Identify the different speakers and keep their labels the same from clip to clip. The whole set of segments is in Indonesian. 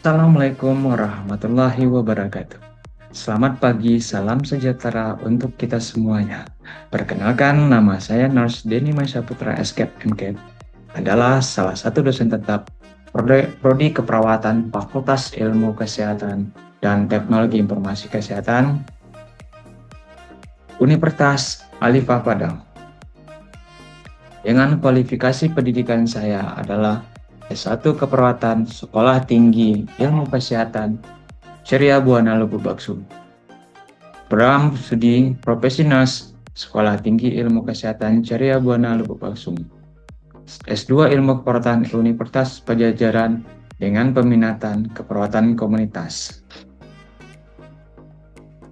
Speaker 1: Assalamualaikum warahmatullahi wabarakatuh. Selamat pagi, salam sejahtera untuk kita semuanya. Perkenalkan, nama saya Nurse Denny Masyaputra SKEP MKEP, adalah salah satu dosen tetap Prodi Keperawatan Fakultas Ilmu Kesehatan dan Teknologi Informasi Kesehatan Universitas Alifah Padang. Dengan kualifikasi pendidikan saya adalah S1 Keperawatan Sekolah Tinggi Ilmu Kesehatan Ceria Buana Lubuk Baksu. Program Studi Profesi Nurse Sekolah Tinggi Ilmu Kesehatan Ceria Buana Lubuk Baksu. S2 Ilmu Keperawatan Universitas Pajajaran dengan peminatan keperawatan komunitas.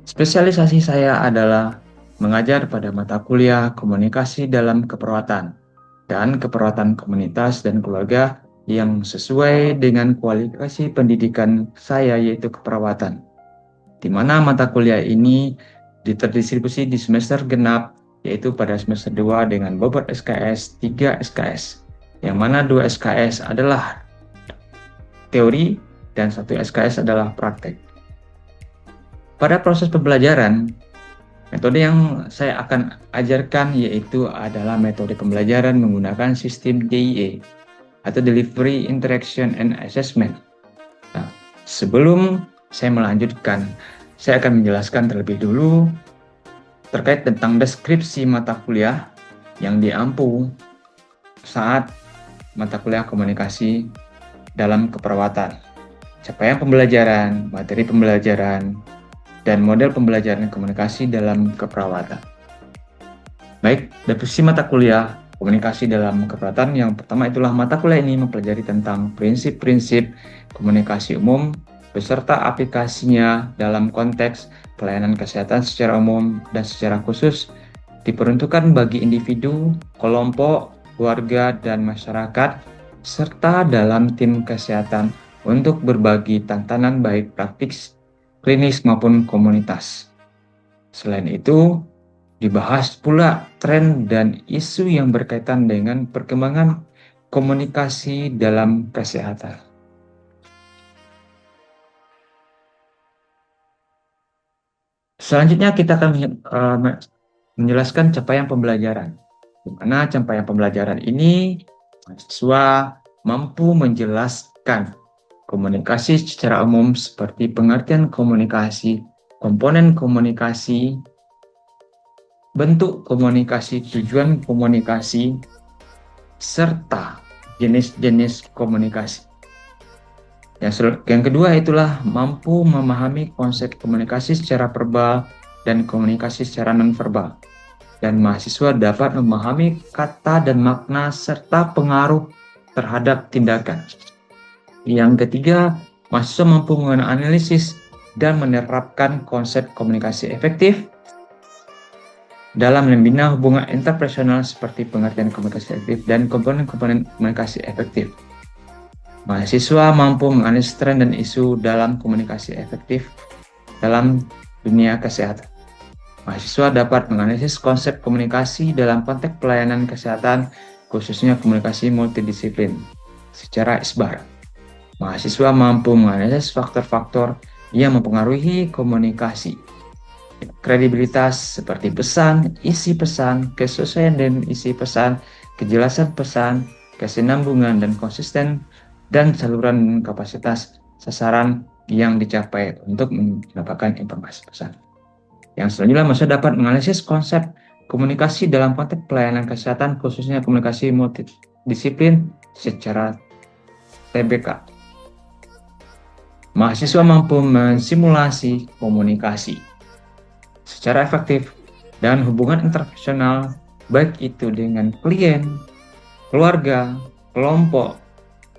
Speaker 1: Spesialisasi saya adalah mengajar pada mata kuliah komunikasi dalam keperawatan dan keperawatan komunitas dan keluarga yang sesuai dengan kualifikasi pendidikan saya, yaitu keperawatan, di mana mata kuliah ini terdistribusi di semester genap, yaitu pada semester 2 dengan bobot SKS 3 SKS, yang mana 2 SKS adalah teori dan 1 SKS adalah praktek. Pada proses pembelajaran, metode yang saya akan ajarkan yaitu adalah metode pembelajaran menggunakan sistem DIA atau Delivery, Interaction, and Assessment. Nah, sebelum saya melanjutkan, saya akan menjelaskan terlebih dulu terkait tentang deskripsi mata kuliah yang diampu saat mata kuliah komunikasi dalam keperawatan, capaian pembelajaran, materi pembelajaran, dan model pembelajaran komunikasi dalam keperawatan. Baik, deskripsi mata kuliah komunikasi dalam keperawatan yang pertama itulah mata kuliah ini mempelajari tentang prinsip-prinsip komunikasi umum beserta aplikasinya dalam konteks pelayanan kesehatan secara umum dan secara khusus diperuntukkan bagi individu, kelompok, keluarga, dan masyarakat serta dalam tim kesehatan untuk berbagi tantangan baik praktis, klinis maupun komunitas. Selain itu, dibahas pula tren dan isu yang berkaitan dengan perkembangan komunikasi dalam kesehatan. Selanjutnya kita akan menjelaskan capaian pembelajaran. Di mana capaian pembelajaran ini mahasiswa mampu menjelaskan komunikasi secara umum seperti pengertian komunikasi, komponen komunikasi, bentuk komunikasi, tujuan komunikasi, serta jenis-jenis komunikasi. Yang kedua itulah mampu memahami konsep komunikasi secara verbal dan komunikasi secara nonverbal. Dan mahasiswa dapat memahami kata dan makna serta pengaruh terhadap tindakan. Yang ketiga, mahasiswa mampu menganalisis dan menerapkan konsep komunikasi efektif dalam membina hubungan interpersonal seperti pengertian komunikasi efektif dan komponen-komponen komunikasi efektif. Mahasiswa mampu menganalisis tren dan isu dalam komunikasi efektif dalam dunia kesehatan. Mahasiswa dapat menganalisis konsep komunikasi dalam konteks pelayanan kesehatan, khususnya komunikasi multidisiplin, secara isbar. Mahasiswa mampu menganalisis faktor-faktor yang mempengaruhi komunikasi. Kredibilitas seperti pesan, isi pesan, kesesuaian dengan isi pesan, kejelasan pesan, kesinambungan dan konsisten, dan saluran kapasitas sasaran yang dicapai untuk mendapatkan informasi pesan. Yang selanjutnya, mahasiswa dapat menganalisis konsep komunikasi dalam konteks pelayanan kesehatan, khususnya komunikasi multidisiplin secara TBK. Mahasiswa mampu mensimulasi komunikasi secara efektif dan hubungan interpersonal, baik itu dengan klien, keluarga, kelompok,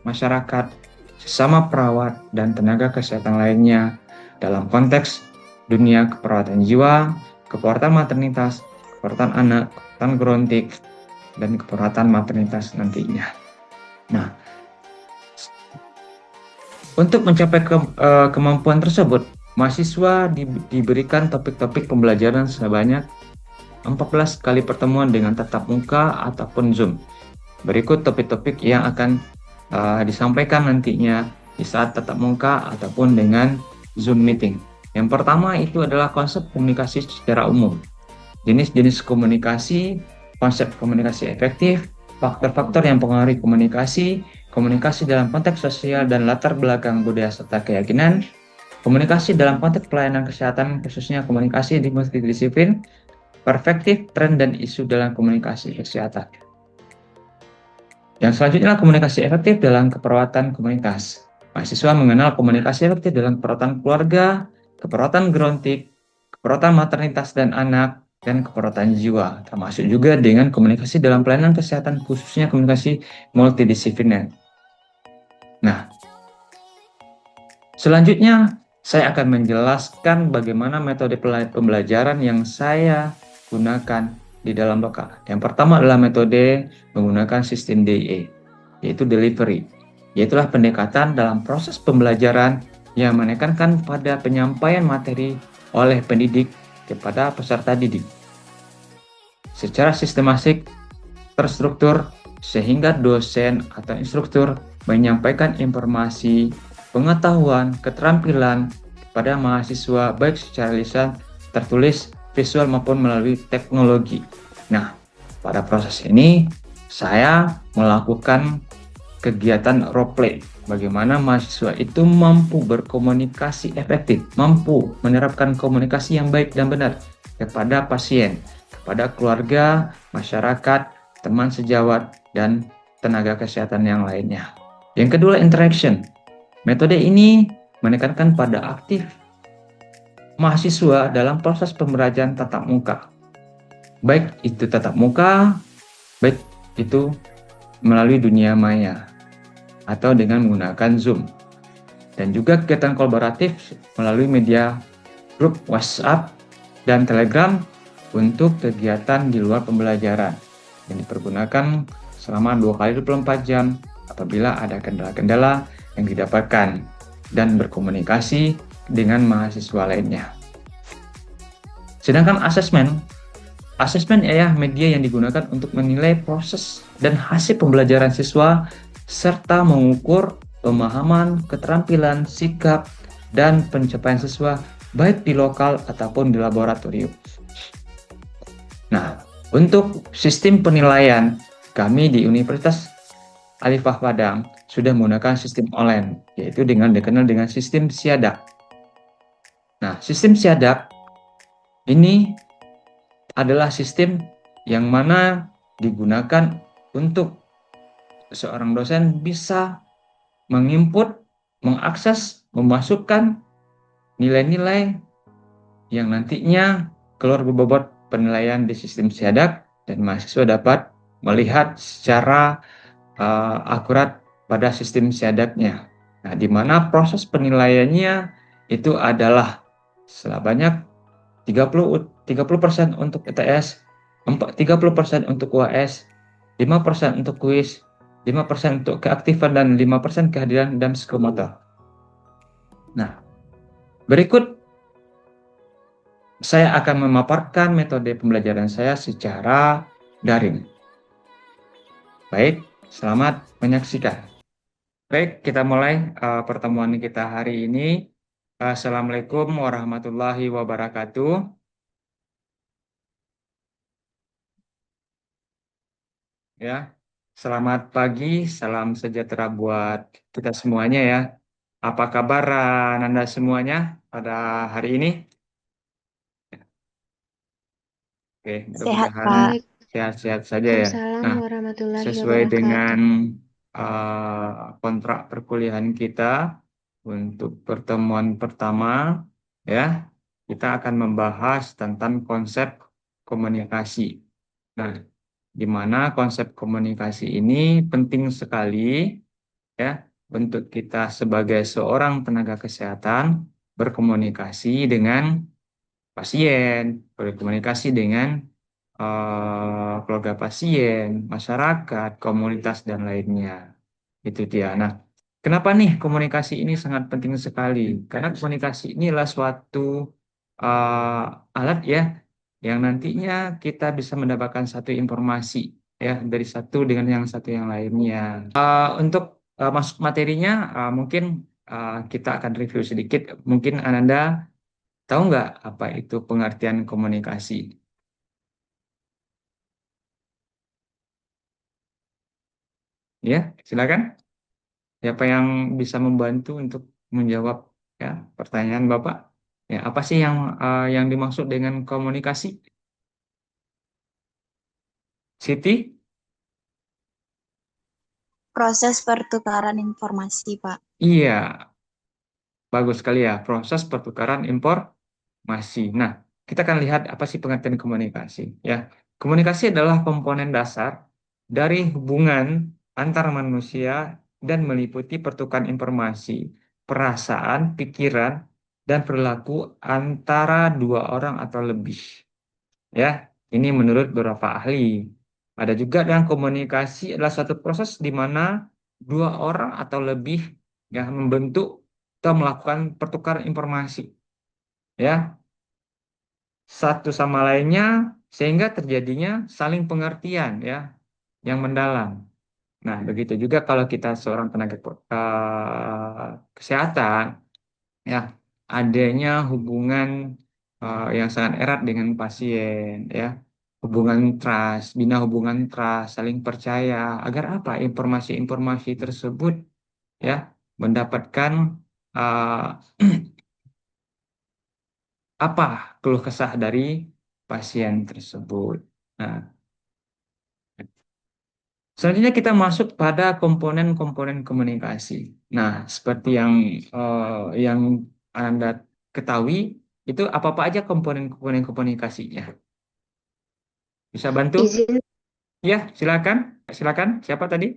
Speaker 1: masyarakat, sesama perawat, dan tenaga kesehatan lainnya dalam konteks dunia keperawatan jiwa, keperawatan maternitas, keperawatan anak, keperawatan gerontik, dan keperawatan maternitas nantinya. Nah, untuk mencapai kemampuan tersebut, mahasiswa diberikan topik-topik pembelajaran sebanyak 14 kali pertemuan dengan tatap muka ataupun Zoom. Berikut topik-topik yang akan disampaikan nantinya di saat tatap muka ataupun dengan Zoom meeting. Yang pertama itu adalah konsep komunikasi secara umum. Jenis-jenis komunikasi, konsep komunikasi efektif, faktor-faktor yang mempengaruhi komunikasi, komunikasi dalam konteks sosial dan latar belakang budaya serta keyakinan, komunikasi dalam konteks pelayanan kesehatan khususnya komunikasi di multidisiplin, perspektif, tren, dan isu dalam komunikasi kesehatan. Yang selanjutnya komunikasi efektif dalam keperawatan komunitas. Mahasiswa mengenal komunikasi efektif dalam keperawatan keluarga, keperawatan gerontik, keperawatan maternitas dan anak, dan keperawatan jiwa, termasuk juga dengan komunikasi dalam pelayanan kesehatan khususnya komunikasi multidisipliner. Nah, selanjutnya saya akan menjelaskan bagaimana metode pembelajaran yang saya gunakan di dalam lokal. Yang pertama adalah metode menggunakan sistem DE, yaitu delivery, yaitulah pendekatan dalam proses pembelajaran yang menekankan pada penyampaian materi oleh pendidik kepada peserta didik secara sistematik, terstruktur, sehingga dosen atau instruktur menyampaikan informasi, pengetahuan, keterampilan pada mahasiswa baik secara lisan, tertulis, visual maupun melalui teknologi. Nah, pada proses ini saya melakukan kegiatan role play, bagaimana mahasiswa itu mampu berkomunikasi efektif, mampu menerapkan komunikasi yang baik dan benar kepada pasien, kepada keluarga, masyarakat, teman sejawat, dan tenaga kesehatan yang lainnya. Yang kedua, interaction. Metode ini menekankan pada aktif mahasiswa dalam proses pembelajaran tatap muka. Baik itu tatap muka, baik itu melalui dunia maya atau dengan menggunakan Zoom. Dan juga kegiatan kolaboratif melalui media grup WhatsApp dan Telegram untuk kegiatan di luar pembelajaran yang dipergunakan selama 2x24 jam apabila ada kendala-kendala yang didapatkan dan berkomunikasi dengan mahasiswa lainnya. Sedangkan asesmen ialah media yang digunakan untuk menilai proses dan hasil pembelajaran siswa serta mengukur pemahaman, keterampilan, sikap, dan pencapaian siswa baik di lokal ataupun di laboratorium. Nah, untuk sistem penilaian, kami di Universitas Alifah Padang sudah menggunakan sistem online, yaitu dikenal dengan sistem Siadak. Nah, sistem Siadak ini adalah sistem yang mana digunakan untuk seorang dosen bisa menginput, mengakses, memasukkan nilai-nilai yang nantinya keluar berbobot penilaian di sistem Siadak dan mahasiswa dapat melihat secara akurat pada sistem Siadaknya. Nah, di mana proses penilaiannya itu adalah sebanyak 30% untuk ETS, 30% untuk UAS, 5% untuk kuis, 5% untuk keaktifan, dan 5% kehadiran dan psikomotor. Nah, berikut saya akan memaparkan metode pembelajaran saya secara daring. Baik, selamat menyaksikan. Baik, kita mulai pertemuan kita hari ini. Assalamualaikum warahmatullahi wabarakatuh. Ya, selamat pagi, salam sejahtera buat kita semuanya ya. Apa kabar Anda semuanya pada hari ini? Oke,
Speaker 2: Sehat,
Speaker 1: mudah-mudahan
Speaker 2: Pak.
Speaker 1: sehat-sehat saja ya.
Speaker 3: Waalaikumsalam
Speaker 1: Nah,
Speaker 3: warahmatullahi
Speaker 1: sesuai dengan
Speaker 3: wabarakatuh.
Speaker 1: kontrak perkuliahan kita untuk pertemuan pertama, ya, kita akan membahas tentang konsep komunikasi. Nah, di mana konsep komunikasi ini penting sekali ya untuk kita sebagai seorang tenaga kesehatan berkomunikasi dengan pasien, berkomunikasi dengan keluarga pasien, masyarakat, komunitas, dan lainnya. Itu dia. Nah, kenapa nih komunikasi ini sangat penting sekali? Karena komunikasi ini adalah suatu alat ya, yang nantinya kita bisa mendapatkan satu informasi ya dari satu dengan yang satu yang lainnya. Untuk masuk materinya, mungkin kita akan review sedikit. Mungkin Ananda tahu nggak apa itu pengertian komunikasi? Ya, silakan. Siapa yang bisa membantu untuk menjawab ya pertanyaan Bapak? Ya, apa sih yang dimaksud dengan komunikasi? Siti?
Speaker 2: Proses pertukaran informasi, Pak.
Speaker 1: Iya, bagus sekali ya. Proses pertukaran informasi. Nah, kita akan lihat apa sih pengertian komunikasi. Ya, komunikasi adalah komponen dasar dari hubungan antar manusia dan meliputi pertukaran informasi, perasaan, pikiran, dan perilaku antara dua orang atau lebih. Ya, ini menurut beberapa ahli. Ada juga yang komunikasi adalah suatu proses di mana dua orang atau lebih ya membentuk atau melakukan pertukaran informasi ya satu sama lainnya sehingga terjadinya saling pengertian ya yang mendalam. Nah, begitu juga kalau kita seorang tenaga kesehatan ya adanya hubungan yang sangat erat dengan pasien ya hubungan trust bina hubungan trust saling percaya agar apa informasi-informasi tersebut ya mendapatkan uh, apa keluh kesah dari pasien tersebut. Nah, selanjutnya kita masuk pada komponen-komponen komunikasi. Nah, seperti yang Anda ketahui, itu apa-apa aja komponen-komponen komunikasinya. Bisa bantu?
Speaker 2: Izin,
Speaker 1: Ya, silakan. Silakan. Siapa tadi?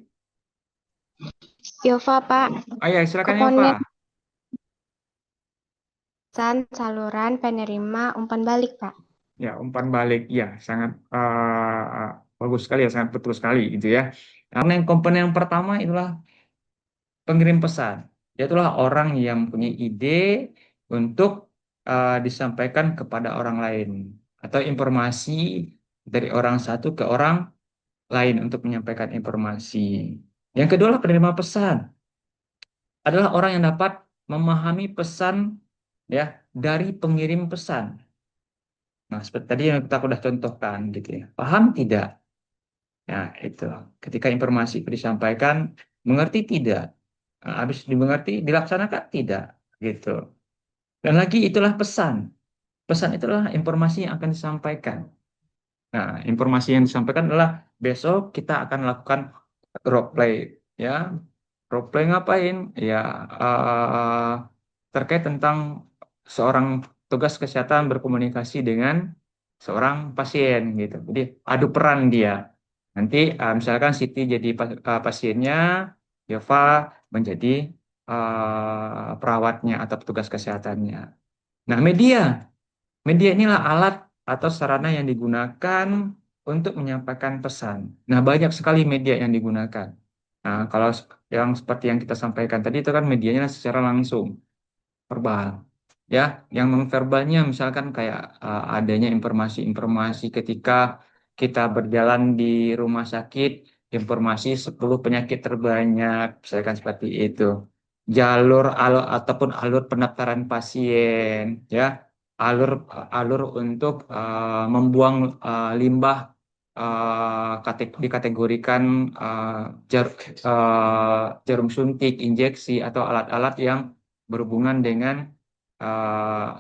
Speaker 2: Yova, Pak.
Speaker 1: Oh ya, silakan ya,
Speaker 2: Komponen
Speaker 1: Pak.
Speaker 2: saluran penerima umpan balik, Pak.
Speaker 1: Ya, umpan balik. Ya, sangat bagus sekali ya, sangat betul sekali itu ya. Karena yang komponen yang pertama itulah pengirim pesan. Yaitulah orang yang punya ide untuk disampaikan kepada orang lain atau informasi dari orang satu ke orang lain untuk menyampaikan informasi. Yang kedua adalah penerima pesan, adalah orang yang dapat memahami pesan ya dari pengirim pesan. Nah, seperti tadi yang kita sudah contohkan gitu ya. Paham tidak? Nah, itu. Ketika informasi itu disampaikan, mengerti tidak? Nah, habis dimengerti, dilaksanakan tidak? Gitu. Dan lagi itulah pesan. Pesan itulah informasi yang akan disampaikan. Nah, informasi yang disampaikan adalah besok kita akan lakukan role play. Ya, role play ngapain? Ya, eh, terkait tentang seorang tugas kesehatan berkomunikasi dengan seorang pasien gitu. Jadi adu peran dia. Nanti misalkan Siti jadi pasiennya, Yova menjadi perawatnya atau petugas kesehatannya. Nah, media. Media inilah alat atau sarana yang digunakan untuk menyampaikan pesan. Nah, banyak sekali media yang digunakan. Nah, kalau yang seperti yang kita sampaikan tadi itu kan medianya secara langsung verbal. Ya, yang nonverbalnya misalkan kayak adanya informasi-informasi ketika kita berjalan di rumah sakit, informasi 10 penyakit terbanyak, misalkan seperti itu. Jalur alur ataupun alur pendaftaran pasien, ya, alur alur untuk membuang limbah dikategorikan uh, jar, jarum suntik, injeksi atau alat-alat yang berhubungan dengan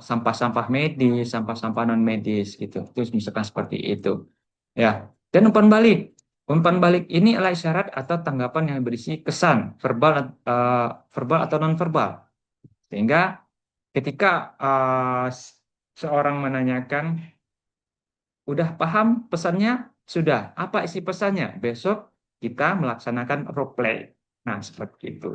Speaker 1: sampah-sampah medis, sampah-sampah non medis gitu. Terus misalkan seperti itu. Ya. Dan umpan balik ini adalah isyarat atau tanggapan yang berisi kesan verbal atau non verbal. Sehingga ketika seorang menanyakan, udah paham pesannya? Sudah. Apa isi pesannya? Besok kita melaksanakan role play. Nah, seperti itu.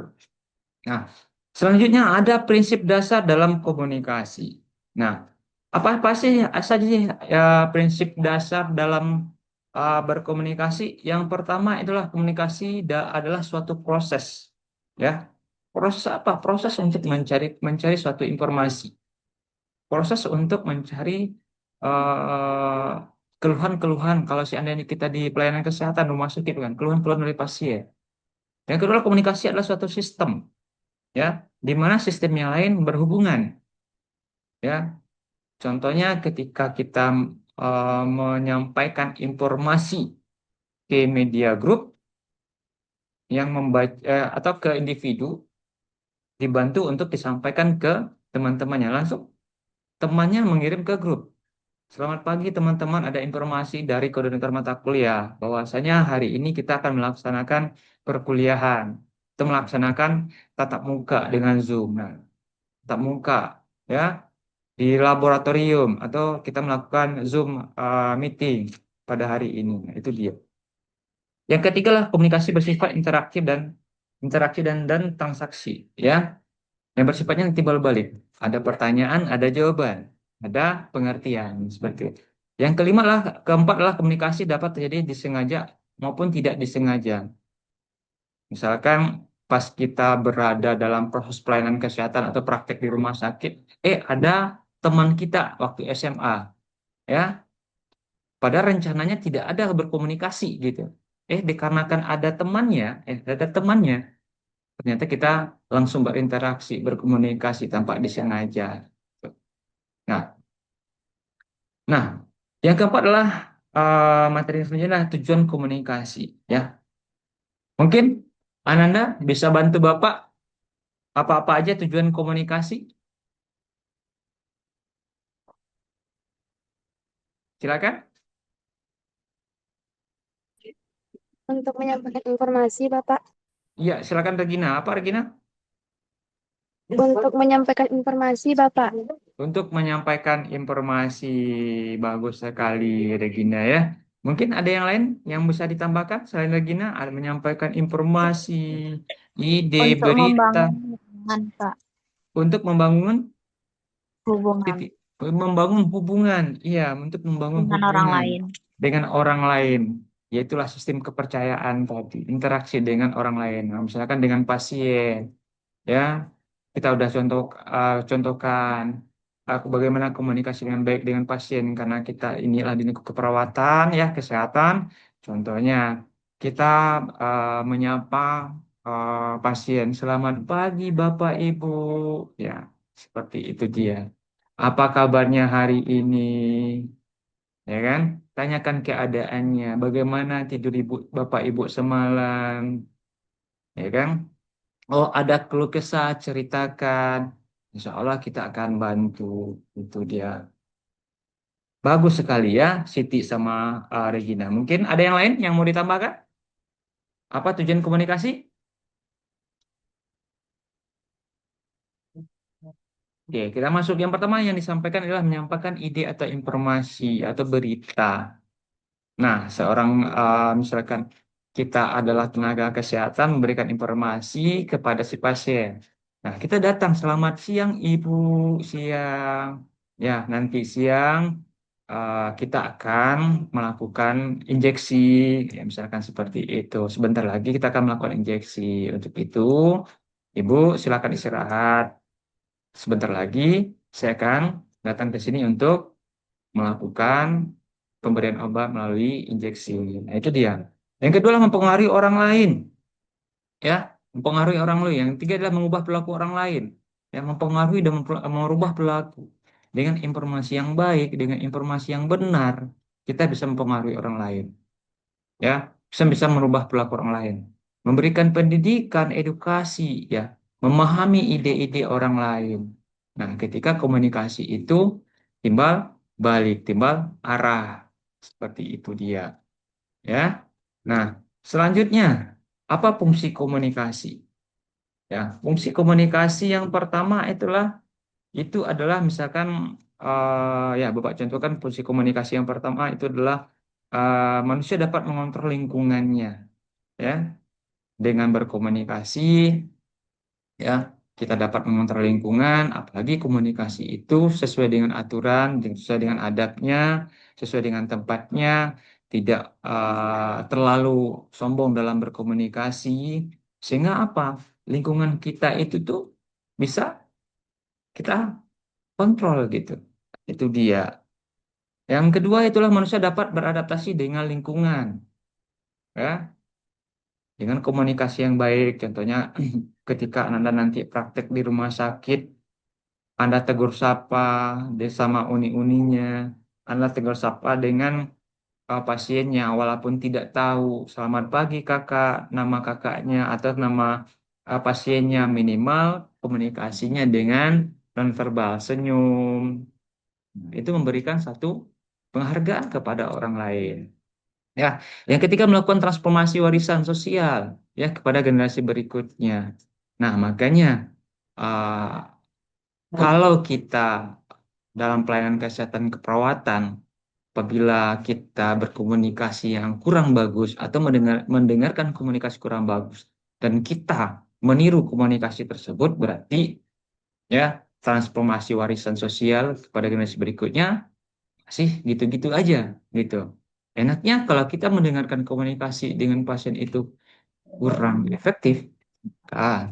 Speaker 1: Nah, selanjutnya ada prinsip dasar dalam komunikasi. Nah, apa sih saja sih ya, prinsip dasar dalam berkomunikasi? Yang pertama adalah komunikasi adalah suatu proses, ya. Proses apa? Proses untuk mencari suatu informasi. Proses untuk mencari eh, keluhan-keluhan. Kalau seandainya kita di pelayanan kesehatan rumah sakit kan, keluhan-keluhan dari pasien. Yang kedua, komunikasi adalah suatu sistem. ya, di mana sistem yang lain berhubungan, ya. Contohnya ketika kita menyampaikan informasi ke media group yang membaca atau ke individu, dibantu untuk disampaikan ke teman-temannya langsung, temannya mengirim ke grup. Selamat pagi teman-teman, ada informasi dari koordinator mata kuliah bahwasanya hari ini kita akan melaksanakan perkuliahan. Kita melaksanakan tatap muka dengan Zoom. Nah, tatap muka, ya, di laboratorium atau kita melakukan Zoom meeting pada hari ini. Nah, itu dia. Yang ketiga lah komunikasi bersifat interaksi dan transaksi, ya. Yang bersifatnya timbal balik. Ada pertanyaan, ada jawaban, ada pengertian seperti itu. Yang kelima lah, keempat adalah komunikasi dapat terjadi disengaja maupun tidak disengaja. Misalkan pas kita berada dalam proses pelayanan kesehatan atau praktek di rumah sakit, ada teman kita waktu SMA, ya, padahal rencananya tidak ada berkomunikasi gitu. Dikarenakan ada temannya, ternyata kita langsung berinteraksi, berkomunikasi tanpa disengaja. Nah, nah, yang keempat adalah materi selanjutnya adalah tujuan komunikasi. Ya, mungkin Ananda bisa bantu Bapak apa-apa aja tujuan komunikasi? Silakan.
Speaker 2: Untuk menyampaikan informasi, Bapak.
Speaker 1: Iya, silakan Regina. Apa Regina?
Speaker 2: Untuk menyampaikan informasi, Bapak.
Speaker 1: Untuk menyampaikan informasi, bagus sekali Regina ya. Mungkin ada yang lain yang bisa ditambahkan selain Regina, ada menyampaikan informasi, ide,
Speaker 3: Untuk
Speaker 1: berita
Speaker 3: membangun hubungan, Pak.
Speaker 1: untuk membangun
Speaker 3: Hubungan
Speaker 1: titik, membangun hubungan, iya, untuk membangun
Speaker 3: dengan orang
Speaker 1: hubungan
Speaker 3: lain.
Speaker 1: dengan orang lain, yaitulah sistem kepercayaan tadi, interaksi dengan orang lain. Nah, misalkan dengan pasien, ya, kita udah contohkan bagaimana komunikasi dengan baik dengan pasien karena kita inilah di lingkup keperawatan, ya, kesehatan. Contohnya, kita menyapa pasien, selamat pagi Bapak Ibu, ya, seperti itu dia. Apa kabarnya hari ini? Ya kan? Tanyakan keadaannya, bagaimana tidur ibu, bapak ibu semalam, ya kan? Oh, ada keluh kesah, ceritakan. Insya Allah kita akan bantu. Itu dia. Bagus sekali ya, Siti sama Regina. Mungkin ada yang lain yang mau ditambahkan? Apa tujuan komunikasi? Oke, kita masuk. Yang pertama yang disampaikan adalah menyampaikan ide atau informasi atau berita. Nah, seorang misalkan kita adalah tenaga kesehatan memberikan informasi kepada si pasien. Nah, kita datang, selamat siang Ibu, siang. Ya, nanti siang kita akan melakukan injeksi, ya, misalkan seperti itu. Sebentar lagi kita akan melakukan injeksi. Untuk itu, Ibu silakan istirahat. Sebentar lagi saya akan datang ke sini untuk melakukan pemberian obat melalui injeksi. Nah, itu dia. Yang kedua adalah mempengaruhi orang lain, ya, mempengaruhi orang lain. Yang ketiga adalah mengubah perilaku orang lain, ya, mempengaruhi dan merubah perilaku dengan informasi yang baik, dengan informasi yang benar, kita bisa mempengaruhi orang lain, ya, bisa bisa merubah perilaku orang lain, memberikan pendidikan, edukasi, ya, memahami ide-ide orang lain. Nah, ketika komunikasi itu timbal balik, timbal arah, seperti itu dia, ya. Nah, selanjutnya apa fungsi komunikasi? Ya, fungsi komunikasi yang pertama itu adalah misalkan ya Bapak contohkan fungsi komunikasi yang pertama itu adalah manusia dapat mengontrol lingkungannya, ya, dengan berkomunikasi, ya, kita dapat mengontrol lingkungan, apalagi komunikasi itu sesuai dengan aturan, sesuai dengan adabnya, sesuai dengan tempatnya, tidak terlalu sombong dalam berkomunikasi, sehingga apa? Lingkungan kita itu tuh bisa kita kontrol gitu. Itu dia. Yang kedua itulah manusia dapat beradaptasi dengan lingkungan, ya. dengan komunikasi yang baik. Contohnya ketika Anda nanti praktek di rumah sakit, Anda tegur sapa sama uni-uninya, Anda tegur sapa dengan pasiennya, walaupun tidak tahu selamat pagi kakak, nama kakaknya atau nama pasiennya, minimal komunikasinya dengan nonverbal, senyum, itu memberikan satu penghargaan kepada orang lain. Ya, yang ketiga melakukan transformasi warisan sosial ya kepada generasi berikutnya. Nah, makanya uh, kalau kita dalam pelayanan kesehatan keperawatan, apabila kita berkomunikasi yang kurang bagus atau mendengarkan komunikasi kurang bagus dan kita meniru komunikasi tersebut, berarti ya transformasi warisan sosial kepada generasi berikutnya masih gitu-gitu aja gitu. Enaknya kalau kita mendengarkan komunikasi dengan pasien itu kurang efektif, ah,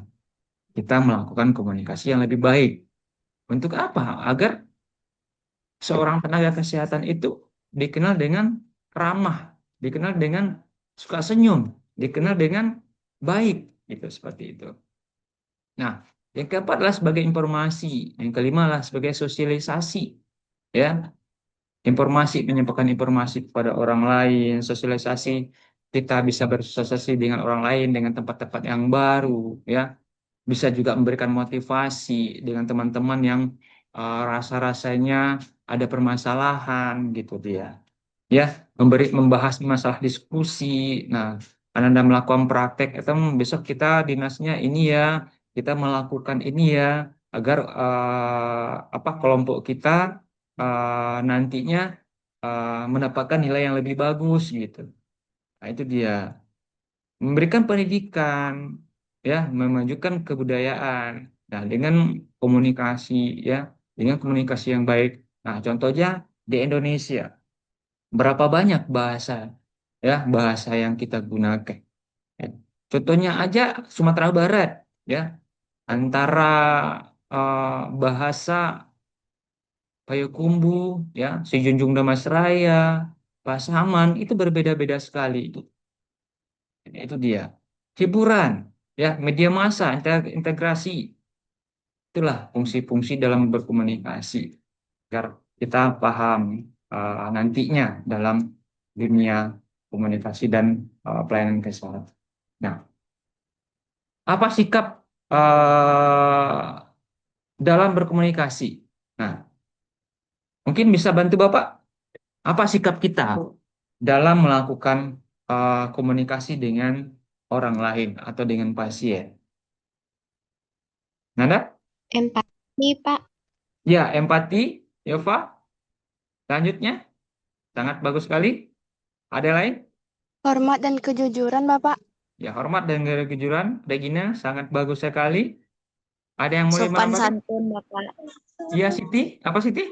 Speaker 1: kita melakukan komunikasi yang lebih baik. Untuk apa? Agar seorang tenaga kesehatan itu dikenal dengan ramah, dikenal dengan suka senyum, dikenal dengan baik, gitu seperti itu. Nah, yang keempat adalah sebagai informasi, yang kelima adalah sebagai sosialisasi, ya, informasi menyampaikan informasi kepada orang lain, sosialisasi kita bisa bersosialisasi dengan orang lain dengan tempat-tempat yang baru, ya, bisa juga memberikan motivasi dengan teman-teman yang rasa-rasanya ada permasalahan gitu dia. Ya, membahas masalah diskusi. Nah, Anda melakukan praktek itu besok kita dinasnya ini ya, kita melakukan ini ya agar apa kelompok kita nantinya mendapatkan nilai yang lebih bagus gitu. Nah, itu dia memberikan pendidikan, ya, memajukan kebudayaan. Nah, dengan komunikasi, ya, dengan komunikasi yang baik. Nah, contohnya di Indonesia, berapa banyak bahasa, ya, bahasa yang kita gunakan. Ya. Contohnya aja Sumatera Barat, ya, antara bahasa Payakumbuh, ya, Si Junjung Damas Raya, Pasaman itu berbeda-beda sekali itu. Itu dia. Hiburan, ya, media massa, integrasi. Itulah fungsi-fungsi dalam berkomunikasi agar kita paham nantinya dalam dunia komunikasi dan pelayanan kesehatan. Nah, apa sikap dalam berkomunikasi? Nah, mungkin bisa bantu Bapak. Apa sikap kita dalam melakukan komunikasi dengan orang lain atau dengan pasien? Nanda?
Speaker 2: Empati, Pak.
Speaker 1: Ya, empati, Yova. Selanjutnya, sangat bagus sekali. Ada lain?
Speaker 2: Hormat dan kejujuran, Bapak.
Speaker 1: Ya, hormat dan kejujuran. Regina, sangat bagus sekali. Ada yang mau
Speaker 3: Sopan
Speaker 1: menambahkan?
Speaker 3: santun, Bapak.
Speaker 1: Iya, Siti. Apa Siti?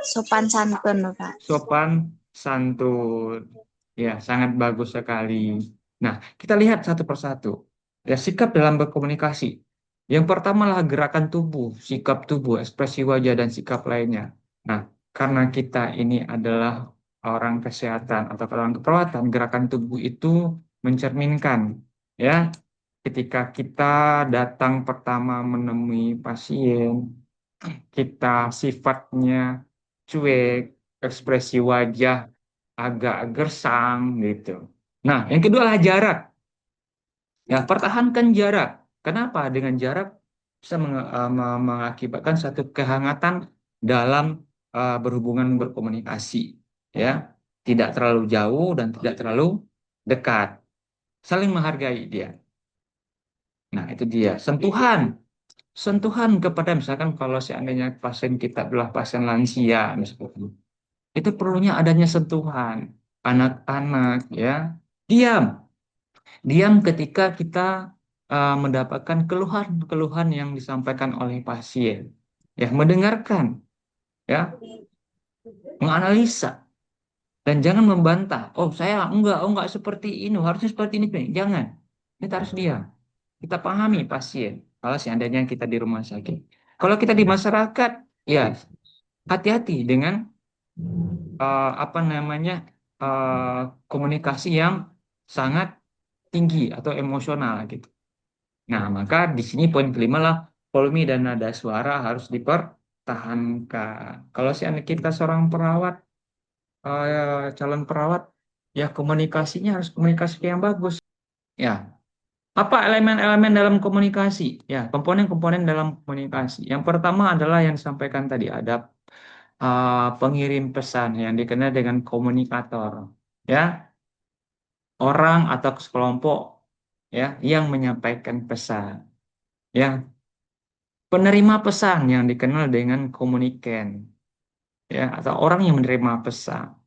Speaker 3: Sopan santun, Bapak.
Speaker 1: Sopan santun. Ya, sangat bagus sekali. Nah, kita lihat satu persatu. Ya, sikap dalam berkomunikasi. Yang pertama adalah gerakan tubuh, sikap tubuh, ekspresi wajah, dan sikap lainnya. Nah, karena kita ini adalah orang kesehatan atau orang keperawatan, gerakan tubuh itu mencerminkan, ya, ketika kita datang pertama menemui pasien, kita sifatnya cuek, ekspresi wajah agak gersang gitu. Nah, yang kedua adalah jarak. Ya, pertahankan jarak. Kenapa? Dengan jarak bisa mengakibatkan satu kehangatan dalam berhubungan berkomunikasi. Ya, tidak terlalu jauh dan tidak terlalu dekat. Saling menghargai dia. Nah, itu dia. Sentuhan. Sentuhan kepada misalkan kalau seandainya pasien kita adalah pasien lansia misalkan. Itu perlunya adanya sentuhan. Anak-anak ya. Diam. Diam ketika kita mendapatkan keluhan-keluhan yang disampaikan oleh pasien. Ya, mendengarkan, ya, menganalisa dan jangan membantah. Oh, saya enggak seperti ini, harusnya seperti ini. Jangan. Kita harus diam. Kita pahami pasien. Kalau seandainya kita di rumah sakit. Kalau kita di masyarakat, ya, hati-hati dengan apa namanya komunikasi yang sangat tinggi atau emosional gitu. Nah, maka di sini poin kelima lah, volume dan nada suara harus dipertahankan. Kalau seandainya kita seorang perawat, calon perawat, ya komunikasinya harus komunikasi yang bagus. Ya, apa elemen-elemen dalam komunikasi? Ya, komponen-komponen dalam komunikasi. Yang pertama adalah yang disampaikan tadi, ada pengirim pesan yang dikenal dengan komunikator. Ya, orang atau sekelompok ya yang menyampaikan pesan. Ya, penerima pesan yang dikenal dengan komunikan. Ya, atau orang yang menerima pesan.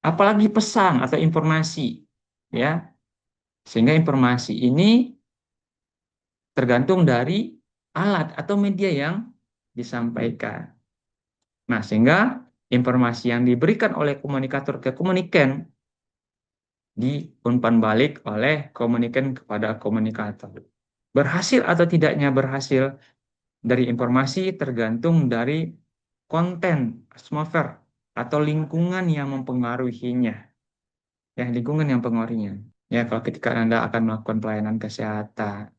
Speaker 1: Apalagi pesan atau informasi. Ya, sehingga informasi ini tergantung dari alat atau media yang disampaikan. Nah, sehingga informasi yang diberikan oleh komunikator ke komunikan diumpan balik oleh komunikan kepada komunikator. Berhasil atau tidaknya berhasil dari informasi tergantung dari konten, atmosfer, atau lingkungan yang mempengaruhinya. Ya, lingkungan yang mempengaruhinya. Ya, kalau ketika Anda akan melakukan pelayanan kesehatan,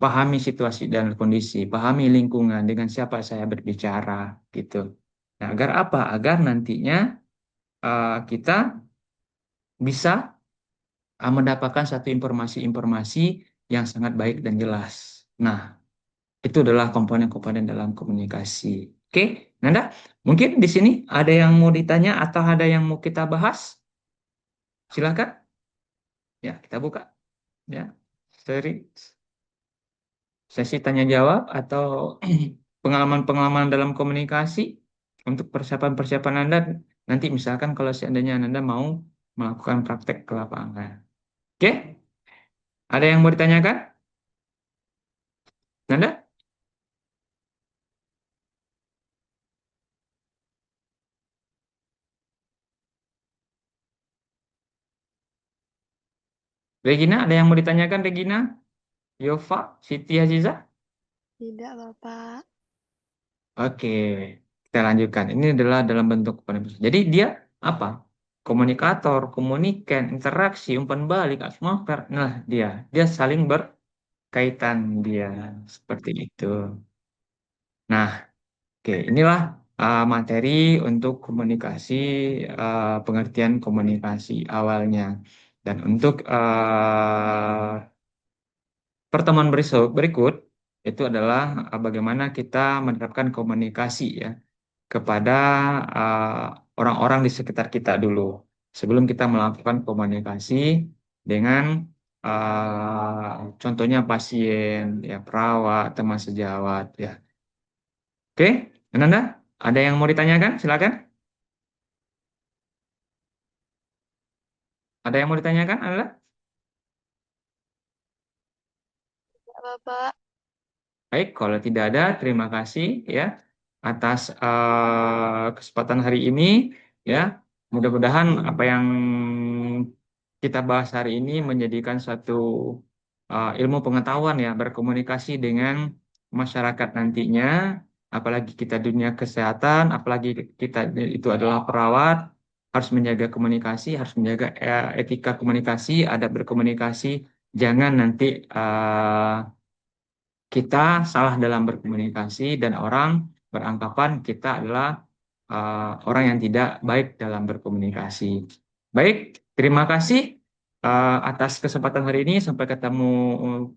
Speaker 1: pahami situasi dan kondisi, pahami lingkungan dengan siapa saya berbicara, gitu. Nah, agar apa? Agar nantinya kita bisa mendapatkan satu informasi-informasi yang sangat baik dan jelas. Nah, itu adalah komponen-komponen dalam komunikasi. Oke, Nanda, mungkin di sini ada yang mau ditanya atau ada yang mau kita bahas? Silakan. Ya, kita buka. Ya, sesi tanya jawab atau pengalaman-pengalaman dalam komunikasi untuk persiapan-persiapan Anda. Nanti misalkan kalau seandainya Anda mau melakukan praktek ke lapangan. Oke, ada yang mau ditanyakan? Nanda? Regina, ada yang mau ditanyakan, Regina? Yova? Siti Aziza?
Speaker 3: Tidak, Bapak.
Speaker 1: Oke, kita lanjutkan. Ini adalah dalam bentuk komunikasi. Jadi dia apa? Komunikator, komunikan, interaksi, umpan balik, atmosfer. Nah, dia saling berkaitan dia seperti itu. Nah, oke, inilah materi untuk komunikasi, pengertian komunikasi awalnya. Dan untuk pertemuan berikut itu adalah bagaimana kita menerapkan komunikasi ya kepada orang-orang di sekitar kita dulu sebelum kita melakukan komunikasi dengan contohnya pasien, ya perawat, teman sejawat ya. Oke, Ananda, ada yang mau ditanyakan? Silakan. Ada yang mau ditanyakan, Ananda?
Speaker 3: Tidak, Bapak.
Speaker 1: Baik, kalau tidak ada, terima kasih ya atas kesempatan hari ini ya. Mudah-mudahan apa yang kita bahas hari ini menjadikan suatu ilmu pengetahuan ya berkomunikasi dengan masyarakat nantinya, apalagi kita dunia kesehatan, apalagi kita itu adalah perawat, harus menjaga komunikasi, harus menjaga etika komunikasi, adab berkomunikasi, jangan nanti kita salah dalam berkomunikasi dan orang beranggapan kita adalah orang yang tidak baik dalam berkomunikasi. Baik, terima kasih atas kesempatan hari ini. Sampai ketemu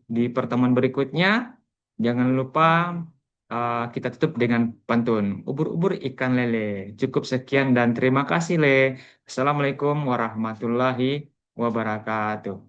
Speaker 1: di pertemuan berikutnya. Jangan lupa kita tutup dengan pantun. Ubur-ubur ikan lele. Cukup sekian dan terima kasih, Le. Assalamualaikum warahmatullahi wabarakatuh.